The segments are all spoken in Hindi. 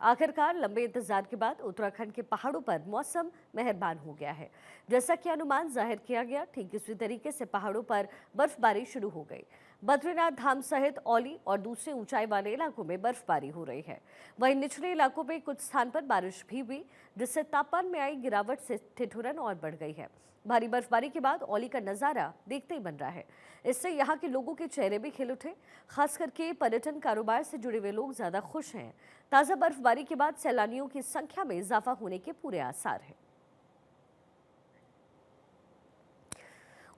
आखिरकार लंबे इंतजार के बाद उत्तराखंड के पहाड़ों पर मौसम मेहरबान हो गया है। जैसा कि अनुमान जाहिर किया गया, ठीक इसी तरीके से पहाड़ों पर बर्फबारी शुरू हो गई। बद्रीनाथ धाम सहित औली और दूसरे ऊंचाई वाले इलाकों में बर्फबारी हो रही है। वहीं निचले इलाकों में कुछ स्थान पर बारिश भी हुई, जिससे तापमान में आई गिरावट से ठिठुरन और बढ़ गई है। भारी बर्फबारी के बाद औली का नजारा देखते ही बन रहा है। इससे यहाँ के लोगों के चेहरे भी खिल उठे। खास करके पर्यटन कारोबार से जुड़े हुए लोग ज्यादा खुश हैं। ताजा बर्फबारी के बाद सैलानियों की संख्या में इजाफा होने के पूरे आसार हैं।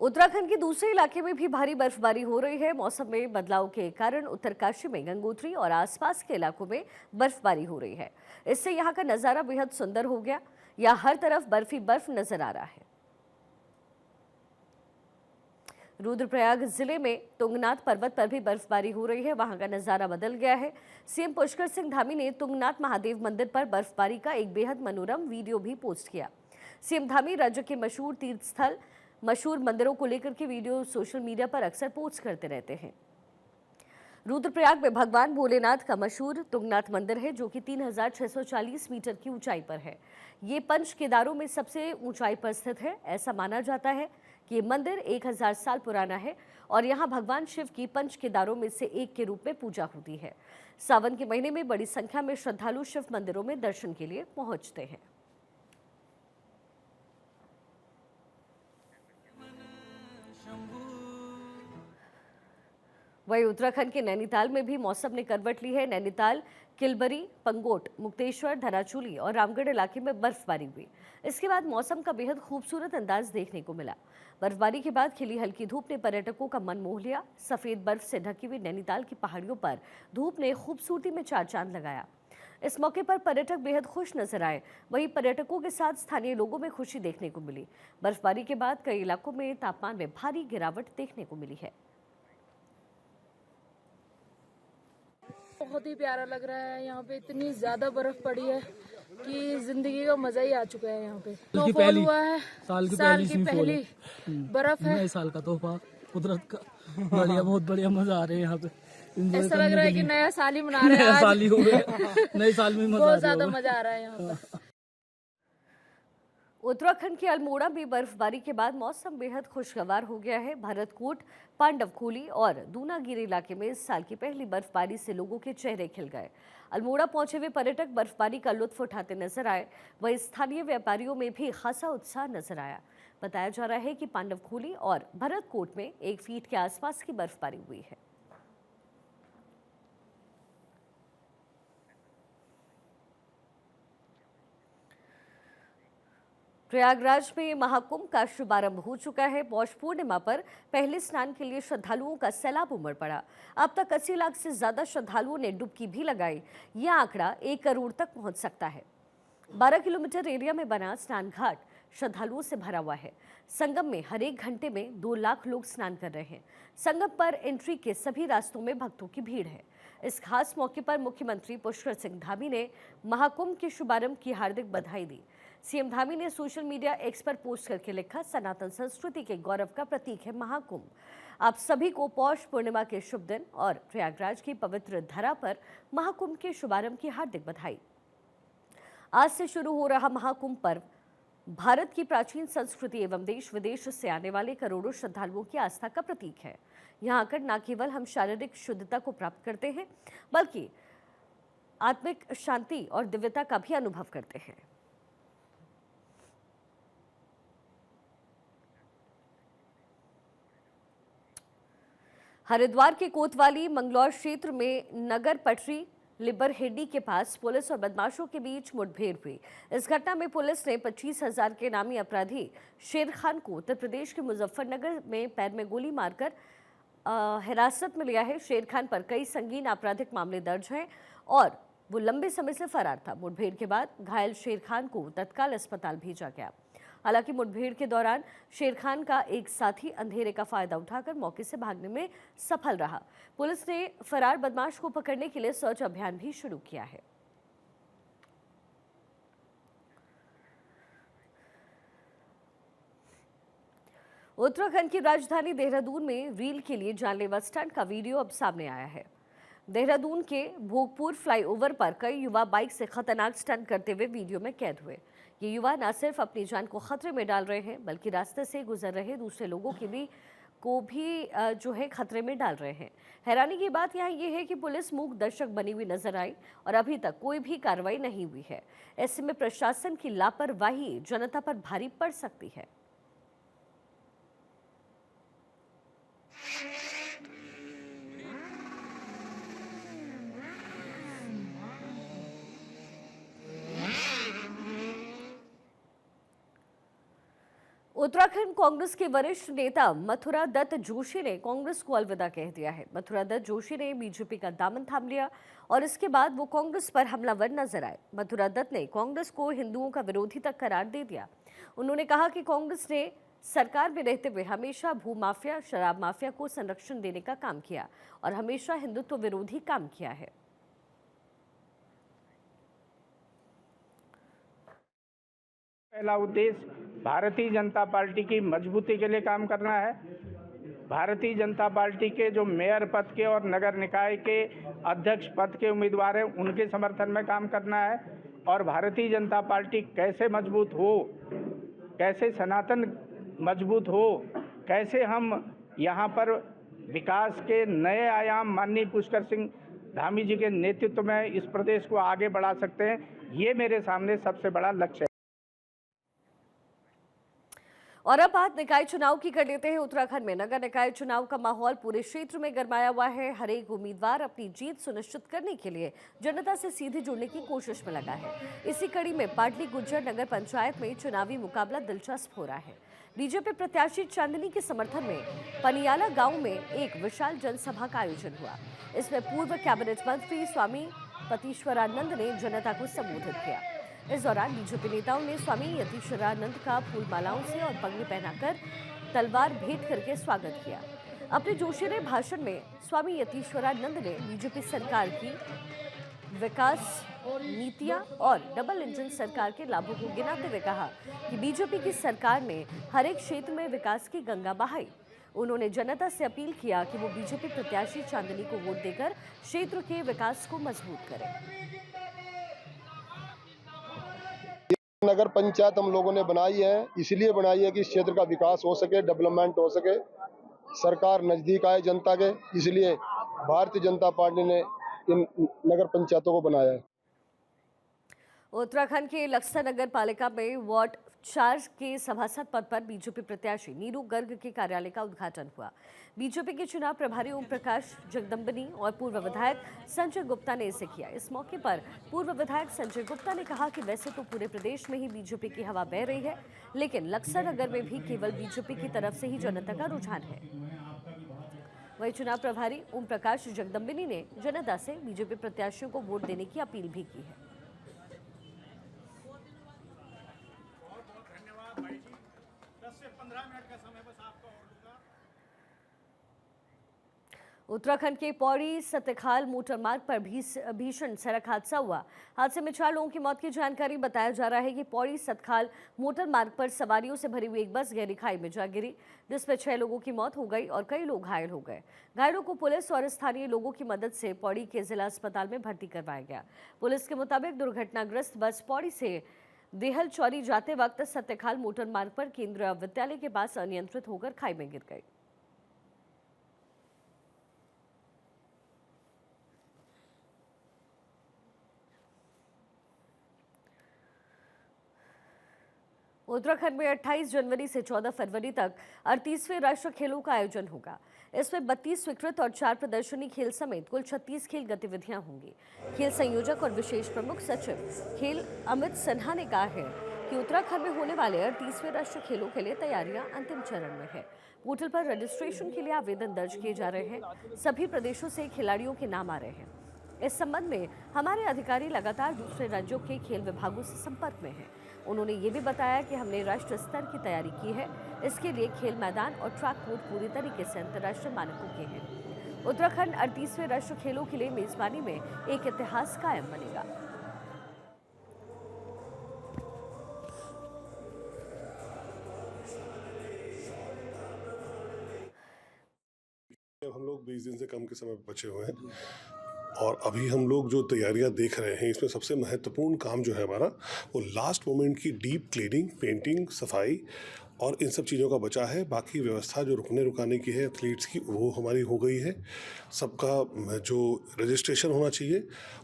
उत्तराखंड के दूसरे इलाके में भी भारी बर्फबारी हो रही है। मौसम में बदलाव के कारण उत्तरकाशी में गंगोत्री और आसपास के इलाकों में बर्फबारी हो रही है। इससे यहाँ का नजारा बेहद सुंदर हो गया। यहाँ हर तरफ बर्फ ही बर्फ नजर आ रहा है। रुद्रप्रयाग जिले में तुंगनाथ पर्वत पर भी बर्फबारी हो रही है। वहां का नजारा बदल गया है। सीएम पुष्कर सिंह धामी ने तुंगनाथ महादेव मंदिर पर बर्फबारी का एक बेहद मनोरम वीडियो भी पोस्ट किया। सीएम धामी राज्य के मशहूर तीर्थ स्थल, मशहूर मंदिरों को लेकर के वीडियो सोशल मीडिया पर अक्सर पोस्ट करते रहते हैं। रुद्रप्रयाग में भगवान भोलेनाथ का मशहूर तुंगनाथ मंदिर है, जो कि 3640 मीटर की ऊंचाई पर है। ये पंच केदारों में सबसे ऊंचाई पर स्थित है। ऐसा माना जाता है कि ये मंदिर 1000 साल पुराना है और यहाँ भगवान शिव की पंच केदारों में से एक के रूप में पूजा होती है। सावन के महीने में बड़ी संख्या में श्रद्धालु शिव मंदिरों में दर्शन के लिए पहुंचते हैं। वहीं उत्तराखंड के नैनीताल में भी मौसम ने करवट ली है। नैनीताल, किलबरी, पंगोट, मुक्तेश्वर, धराचूली और रामगढ़ इलाके में बर्फबारी हुई। इसके बाद मौसम का बेहद खूबसूरत अंदाज देखने को मिला। बर्फबारी के बाद खिली हल्की धूप ने पर्यटकों का मन मोह लिया। सफेद बर्फ से ढकी हुई नैनीताल की पहाड़ियों पर धूप ने खूबसूरती में चार चांद लगाया। इस मौके पर पर्यटक बेहद खुश नजर आए। वहीं पर्यटकों के साथ स्थानीय लोगों में खुशी देखने को मिली। बर्फबारी के बाद कई इलाकों में तापमान में भारी गिरावट देखने को मिली है। बहुत ही प्यारा लग रहा है। यहाँ पे इतनी ज्यादा बर्फ पड़ी है कि जिंदगी का मजा ही आ चुका है। यहाँ पे स्नोफॉल हुआ है, साल की पहली बर्फ है। नए साल का तोहफा कुदरत का। बढ़िया, बहुत बढ़िया, मजा आ रहा है यहाँ पे। ऐसा लग रहा है कि नया साल ही मना रहे हैं। नया साल ही हो गया। नए साल में बहुत ज्यादा मजा आ रहा है यहाँ पर। उत्तराखंड के अल्मोड़ा में बर्फबारी के बाद मौसम बेहद खुशगवार हो गया है। भरतकूट, पांडवखोली और दूनागिरी इलाके में इस साल की पहली बर्फबारी से लोगों के चेहरे खिल गए। अल्मोड़ा पहुंचे हुए पर्यटक बर्फबारी का लुत्फ उठाते नजर आए। वहीं स्थानीय व्यापारियों में भी खासा उत्साह नजर आया। बताया जा रहा है कि पांडवखोली और भरतकूट में 1 फीट के आसपास की बर्फबारी हुई है। प्रयागराज में महाकुंभ का शुभारंभ हो चुका है। पौष पूर्णिमा पर पहले स्नान के लिए श्रद्धालुओं का सैलाब उमड़ पड़ा। अब तक 80 लाख से ज्यादा श्रद्धालुओं ने डुबकी भी लगाई। यह आंकड़ा 1 करोड़ तक पहुंच सकता है। 12 किलोमीटर एरिया में बना स्नान घाट श्रद्धालुओं से भरा हुआ है। संगम में हर एक घंटे में 2 लाख लोग स्नान कर रहे हैं। संगम पर एंट्री के सभी रास्तों में भक्तों की भीड़ है। इस खास मौके पर मुख्यमंत्री पुष्कर सिंह धामी ने महाकुंभ के शुभारंभ की हार्दिक बधाई दी। सीएम धामी ने सोशल मीडिया एक्स पर पोस्ट करके लिखा, सनातन संस्कृति के गौरव का प्रतीक है महाकुंभ। आप सभी को पौष पूर्णिमा के शुभ दिन और प्रयागराज की पवित्र धरा पर महाकुंभ के शुभारंभ की हार्दिक बधाई। आज से शुरू हो रहा महाकुंभ पर्व भारत की प्राचीन संस्कृति एवं देश विदेश से आने वाले करोड़ों श्रद्धालुओं की आस्था का प्रतीक है। यहाँ आकर न केवल हम शारीरिक शुद्धता को प्राप्त करते हैं, बल्कि आत्मिक शांति और दिव्यता का भी अनुभव करते हैं। हरिद्वार के कोतवाली मंगलौर क्षेत्र में नगर पटरी लिबरहेडी के पास पुलिस और बदमाशों के बीच मुठभेड़ हुई। इस घटना में पुलिस ने 25,000 के नामी अपराधी शेर खान को उत्तर प्रदेश के मुजफ्फरनगर में पैर में गोली मारकर हिरासत में लिया है। शेर खान पर कई संगीन आपराधिक मामले दर्ज हैं और वो लंबे समय से फरार था। मुठभेड़ के बाद घायल शेर खान को तत्काल अस्पताल भेजा गया। हालांकि मुठभेड़ के दौरान शेर खान का एक साथी अंधेरे का फायदा उठाकर मौके से भागने में सफल रहा। पुलिस ने फरार बदमाश को पकड़ने के लिए सर्च अभियान भी शुरू किया है। उत्तराखंड की राजधानी देहरादून में रील के लिए जानलेवा स्टंट का वीडियो अब सामने आया है। देहरादून के भोगपुर फ्लाईओवर पर कई युवा बाइक से खतरनाक स्टंट करते हुए वीडियो में कैद हुए। ये युवा न सिर्फ अपनी जान को खतरे में डाल रहे हैं, बल्कि रास्ते से गुजर रहे दूसरे लोगों को भी जो है खतरे में डाल रहे हैं। हैरानी की बात यहाँ ये है कि पुलिस मूक दर्शक बनी हुई नजर आई और अभी तक कोई भी कार्रवाई नहीं हुई है। ऐसे में प्रशासन की लापरवाही जनता पर भारी पड़ सकती है। उत्तराखंड कांग्रेस के वरिष्ठ नेता मथुरा दत्त जोशी ने कांग्रेस को अलविदा कह दिया है। मथुरा दत्त जोशी ने बीजेपी का दामन थाम लिया और इसके बाद वो कांग्रेस पर हमलावर नजर आए। मथुरा दत्त ने कांग्रेस को हिंदुओं का विरोधी तक करार दे दिया। उन्होंने कहा कि कांग्रेस ने सरकार में रहते हुए हमेशा भूमाफिया, शराब माफिया को संरक्षण देने का काम किया और हमेशा हिंदुत्व विरोधी काम किया है। पहला उद्देश्य भारतीय जनता पार्टी की मजबूती के लिए काम करना है। भारतीय जनता पार्टी के जो मेयर पद के और नगर निकाय के अध्यक्ष पद के उम्मीदवार हैं, उनके समर्थन में काम करना है। और भारतीय जनता पार्टी कैसे मजबूत हो, कैसे सनातन मजबूत हो, कैसे हम यहाँ पर विकास के नए आयाम माननीय पुष्कर सिंह धामी जी के नेतृत्व में इस प्रदेश को आगे बढ़ा सकते हैं, ये मेरे सामने सबसे बड़ा लक्ष्य है। और अब बात निकाय चुनाव की कर लेते हैं। उत्तराखंड में नगर निकाय चुनाव का माहौल पूरे क्षेत्र में गरमाया हुआ है। हर एक उम्मीदवार अपनी जीत सुनिश्चित करने के लिए जनता से सीधे जुड़ने की कोशिश में लगा है। इसी कड़ी में पाटली गुज्जर नगर पंचायत में चुनावी मुकाबला दिलचस्प हो रहा है। बीजेपी प्रत्याशी चांदनी के समर्थन में पनियाला गांव में एक विशाल जनसभा का आयोजन हुआ। इसमें पूर्व कैबिनेट मंत्री स्वामी पतीश्वरानंद ने जनता को संबोधित किया। इस दौरान बीजेपी नेताओं ने स्वामी यतीश्वरानंद का फूलमालाओं से और पगड़ी पहनाकर तलवार भेंट करके स्वागत किया। अपने जोशीले भाषण में स्वामी यतीश्वरानंद ने बीजेपी सरकार की विकास नीतियां और डबल इंजन सरकार के लाभों को गिनाते हुए कहा कि बीजेपी की सरकार ने हर एक क्षेत्र में विकास की गंगा बहाई। उन्होंने जनता से अपील किया कि वो बीजेपी प्रत्याशी चांदनी को वोट देकर क्षेत्र के विकास को मजबूत करें। नगर पंचायत हम लोगों ने बनाई है, इसलिए बनाई है कि इस क्षेत्र का विकास हो सके, डेवलपमेंट हो सके, सरकार नजदीक आए जनता के, इसलिए भारतीय जनता पार्टी ने इन नगर पंचायतों को बनाया है। उत्तराखंड के लक्सर नगर पालिका में वार्ड 4 के सभासद पद पर बीजेपी प्रत्याशी नीरू गर्ग के कार्यालय का उद्घाटन हुआ। बीजेपी के चुनाव प्रभारी ओम प्रकाश जगदम्बनी और पूर्व विधायक संजय गुप्ता ने इसे किया। इस मौके पर पूर्व विधायक संजय गुप्ता ने कहा कि वैसे तो पूरे प्रदेश में ही बीजेपी की हवा बह रही है, लेकिन लक्सर नगर में भी केवल बीजेपी की तरफ से ही जनता का रुझान है। वहीं चुनाव प्रभारी ओम प्रकाश जगदम्बनी ने जनता से बीजेपी प्रत्याशियों को वोट देने की अपील भी की है। उत्तराखंड के पौड़ी सतखाल मोटर मार्ग पर भीषण सड़क हादसा हुआ। हादसे में 4 लोगों की मौत की जानकारी। बताया जा रहा है कि पौड़ी सतखाल मोटर मार्ग पर सवारियों से भरी हुई एक बस गहरी खाई में जा गिरी, जिसमें 6 लोगों की मौत हो गई और कई लोग घायल हो गए। घायलों को पुलिस और स्थानीय लोगों की मदद से पौड़ी के जिला अस्पताल में भर्ती करवाया गया। पुलिस के मुताबिक दुर्घटनाग्रस्त बस पौड़ी से देहल चौरी जाते वक्त सतखाल मोटर मार्ग पर केंद्रीय विद्यालय के पास अनियंत्रित होकर खाई में गिर गई। उत्तराखंड में 28 जनवरी से 14 फरवरी तक 38वें राष्ट्रीय खेलों का आयोजन होगा। इसमें 32 स्वीकृत और 4 प्रदर्शनी खेल समेत कुल 36 खेल गतिविधियां होंगी। खेल संयोजक और विशेष प्रमुख सचिव खेल अमित सिन्हा ने कहा है कि उत्तराखंड में होने वाले 38वें राष्ट्रीय खेलों के लिए तैयारियां अंतिम चरण में है। पोर्टल पर रजिस्ट्रेशन के लिए आवेदन दर्ज किए जा रहे हैं। सभी प्रदेशों से खिलाड़ियों के नाम आ रहे हैं। इस संबंध में हमारे अधिकारी लगातार दूसरे राज्यों के खेल विभागों से संपर्क में हैं। उन्होंने ये भी बताया कि हमने राष्ट्रीय स्तर की तैयारी की है। इसके लिए खेल मैदान और ट्रैक कोर्ट पूरी तरीके से अंतर्राष्ट्रीय मानकों के हैं। उत्तराखंड 38वें राष्ट्रीय खेलों के लिए मेजबानी में एक इतिहास कायम बनेगा। हम लोग 20 दिन से कम के समय बचे हुए हैं और अभी हम लोग जो तैयारियां देख रहे हैं इसमें सबसे महत्वपूर्ण काम जो है हमारा वो लास्ट मोमेंट की डीप क्लीनिंग, पेंटिंग, सफाई और इन सब चीज़ों का बचा है। बाकी व्यवस्था जो रुकने की है एथलीट्स की वो हमारी हो गई है। सबका जो रजिस्ट्रेशन होना चाहिए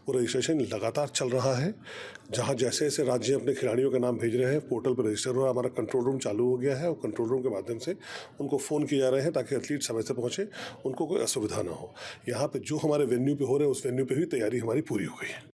वो रजिस्ट्रेशन लगातार चल रहा है। जहाँ जैसे जैसे राज्य अपने खिलाड़ियों के नाम भेज रहे हैं पोर्टल पर रजिस्टर हो रहा है। हमारा कंट्रोल रूम चालू हो गया है और कंट्रोल रूम के माध्यम से उनको फ़ोन किए जा रहे हैं ताकि एथलीट समय से पहुँचे, उनको कोई असुविधा ना हो। यहाँ पर जो हमारे वेन्यू पे हो रहे हैं उस वेन्यू पे भी तैयारी हमारी पूरी हो गई है।